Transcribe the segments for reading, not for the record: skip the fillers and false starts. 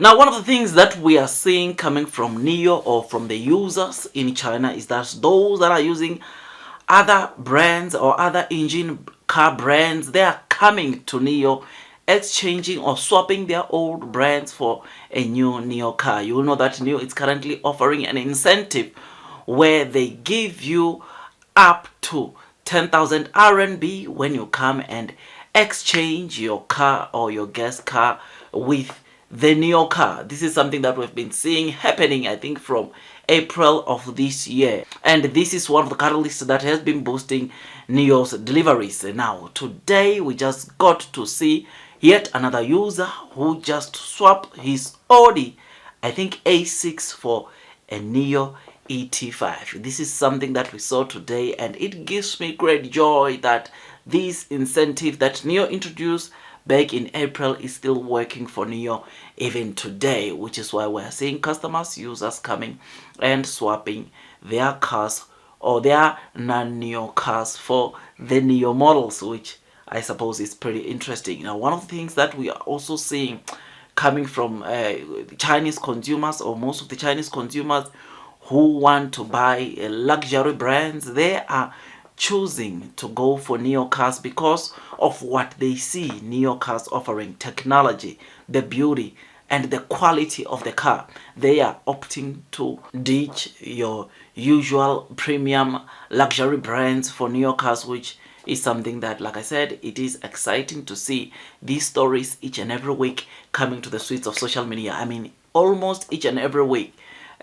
Now, one of the things that we are seeing coming from NIO or from the users in China is that those that are using other brands or other engine car brands, they are coming to NIO, exchanging or swapping their old brands for a new NIO car. You will know that NIO is currently offering an incentive where they give you up to 10,000 RMB when you come and exchange your car or your guest car with the NIO car. This is something that we've been seeing happening, I think, from April of this year. And this is one of the catalysts that has been boosting NIO's deliveries. Now, today we just got to see yet another user who just swapped his Audi, I think A6, for a NIO ET5. This is something that we saw today, and it gives me great joy that this incentive that NIO introduced back in April is still working for NIO even today, which is why we're seeing customers, users coming and swapping their cars or their non-NIO cars for the NIO models, which I suppose is pretty interesting. Now, one of the things that we are also seeing coming from Chinese consumers, or most of the Chinese consumers who want to buy luxury brands, they are choosing to go for NIO cars because of what they see NIO cars offering: technology, the beauty, and the quality of the car. They are opting to ditch your usual premium luxury brands for NIO cars, which is something that, like I said, it is exciting to see these stories each and every week coming to the streets of social media. I mean, almost each and every week.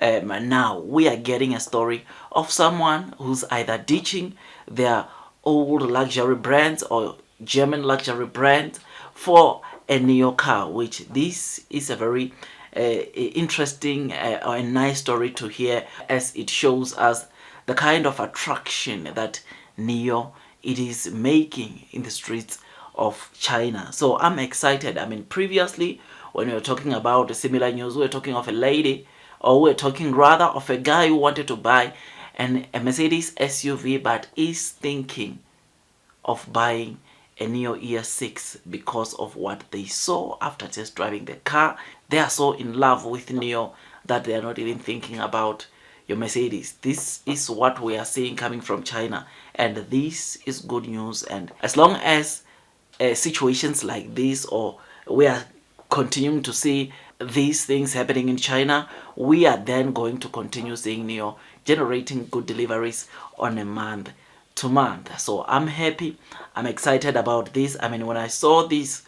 Now we are getting a story of someone who's either ditching their old luxury brands or German luxury brands for a NIO car, which this is a very interesting or a nice story to hear, as it shows us the kind of attraction that NIO it is making in the streets of China. So I'm excited. I mean, previously when we were talking about similar news, we were talking of a lady, or we're talking rather of a guy who wanted to buy a Mercedes SUV but is thinking of buying a NIO ES6 because of what they saw after just driving the car. They are so in love with NIO that they are not even thinking about your Mercedes. This is what we are seeing coming from China, and this is good news. And as long as situations like this, or we are continuing to see these things happening in China, we are then going to continue seeing NIO generating good deliveries on a month to month. So I'm happy, I'm excited about this. I mean, when I saw this,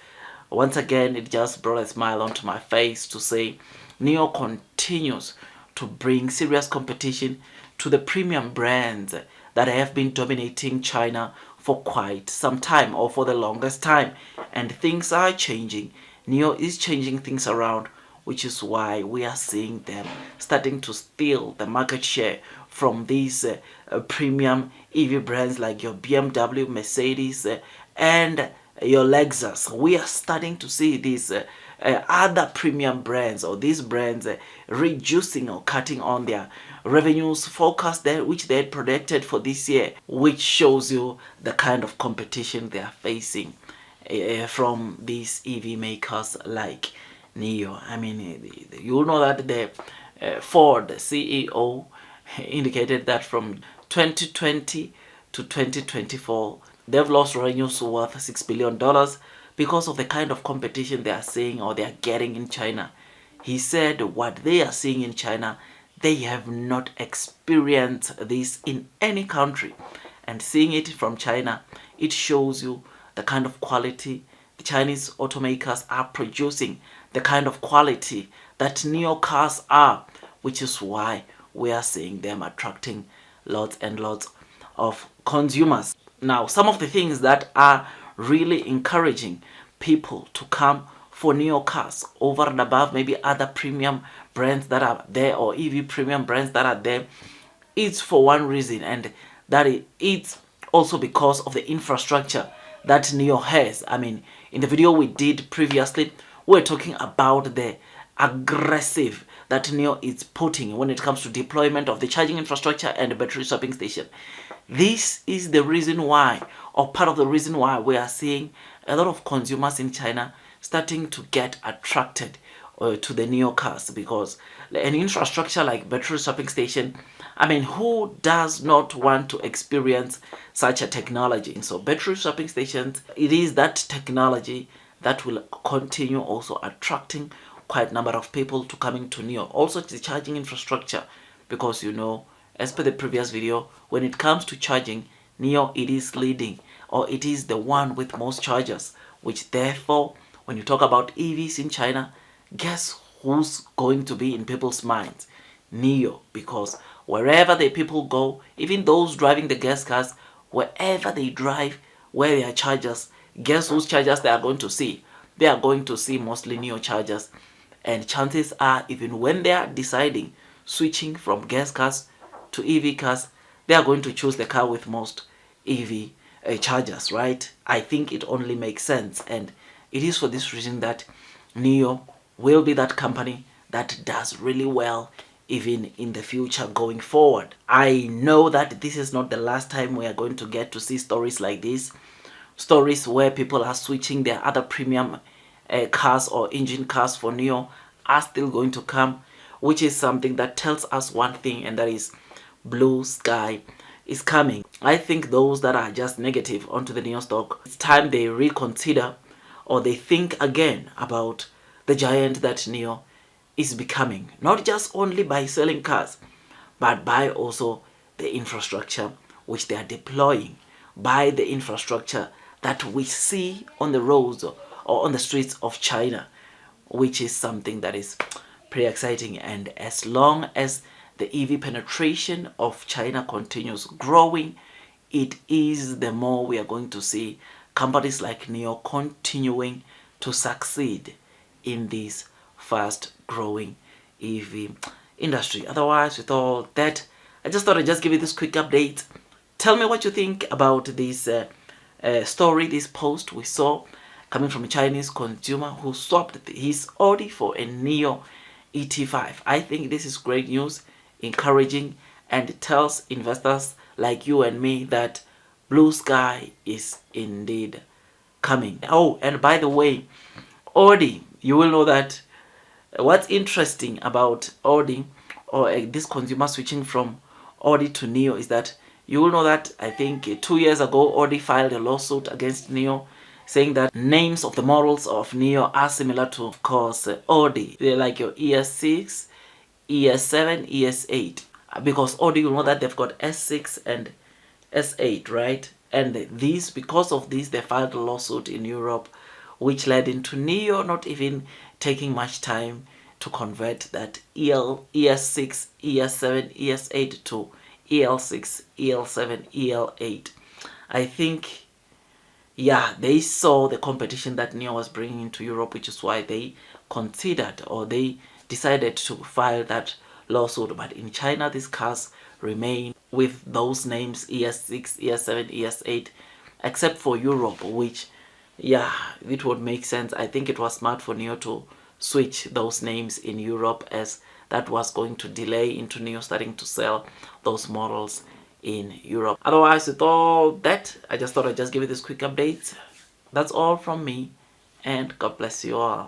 once again, it just brought a smile onto my face to say NIO continues to bring serious competition to the premium brands that have been dominating China for quite some time, or for the longest time. And things are changing. NIO is changing things around, which is why we are seeing them starting to steal the market share from these premium EV brands like your BMW, Mercedes, and your Lexus. We are starting to see these other premium brands, or these brands reducing or cutting on their revenues forecast there, which they had projected for this year, which shows you the kind of competition they are facing from these EV makers like NIO. I mean, you know that the Ford CEO indicated that from 2020 to 2024 they've lost revenues worth $6 billion because of the kind of competition they are seeing or they are getting in China. He said what they are seeing in China, they have not experienced this in any country. And seeing it from China, it shows you the kind of quality the Chinese automakers are producing, the kind of quality that NIO cars are, which is why we are seeing them attracting lots and lots of consumers. Now, some of the things that are really encouraging people to come for NIO cars over and above maybe other premium brands that are there, or EV premium brands that are there, it's for one reason, and that it's also because of the infrastructure that NIO has. I mean, in the video we did previously, we're talking about the aggressive that NIO is putting when it comes to deployment of the charging infrastructure and the battery swapping station. This is the reason why, or part of the reason why, we are seeing a lot of consumers in China starting to get attracted to the Neo cars, because an infrastructure like battery swapping station, I mean, who does not want to experience such a technology? So battery swapping stations, it is that technology that will continue also attracting quite a number of people to coming to Neo. Also the charging infrastructure, because as per the previous video, when it comes to charging, Neo, it is leading, or it is the one with most chargers, which therefore when you talk about EVs in China, guess who's going to be in people's minds? Neo, because wherever the people go, even those driving the gas cars, wherever they drive, where there are chargers, guess whose chargers they are going to see? They are going to see mostly Neo chargers. And chances are, even when they are deciding switching from gas cars to EV cars, they are going to choose the car with most EV chargers, right? I think it only makes sense, and it is for this reason that Neo will be that company that does really well even in the future going forward. I know that this is not the last time we are going to get to see stories like this, stories where people are switching their other premium cars or engine cars for Neo are still going to come, which is something that tells us one thing, and that is blue sky is coming. I think those that are just negative onto the Neo stock, it's time they reconsider, or they think again about the giant that Neo is becoming, not just only by selling cars, but by also the infrastructure which they are deploying, by the infrastructure that we see on the roads or on the streets of China, which is something that is pretty exciting. And as long as the EV penetration of China continues growing, it is the more we are going to see companies like Neo continuing to succeed in this fast growing EV industry. Otherwise, with all that, I just thought I'd just give you this quick update. Tell me what you think about this story, this post we saw coming from a Chinese consumer who swapped his Audi for a Neo ET5. I think this is great news, encouraging, and it tells investors like you and me that blue sky is indeed coming. Oh, and by the way, Audi, you will know that what's interesting about Audi, or this consumer switching from Audi to Neo, is that you will know that I think 2 years ago Audi filed a lawsuit against Neo, saying that names of the models of Neo are similar to, of course, Audi. They're like your ES6, ES7, ES8. Because Audi, you know that they've got S6 and S8, right? And these, because of this, they filed a lawsuit in Europe, which led into Neo not even taking much time to convert that ES6, ES7, ES8 to EL6, EL7, EL8. I think, yeah, they saw the competition that Neo was bringing into Europe, which is why they considered, or they decided to file that lawsuit. But in China, these cars remain with those names, ES6, ES7, ES8, except for Europe, which, yeah, it would make sense. I think it was smart for Neo to switch those names in Europe, as that was going to delay into Neo starting to sell those models in Europe. Otherwise, with all that, I just thought I'd just give you this quick update. That's all from me, and God bless you all.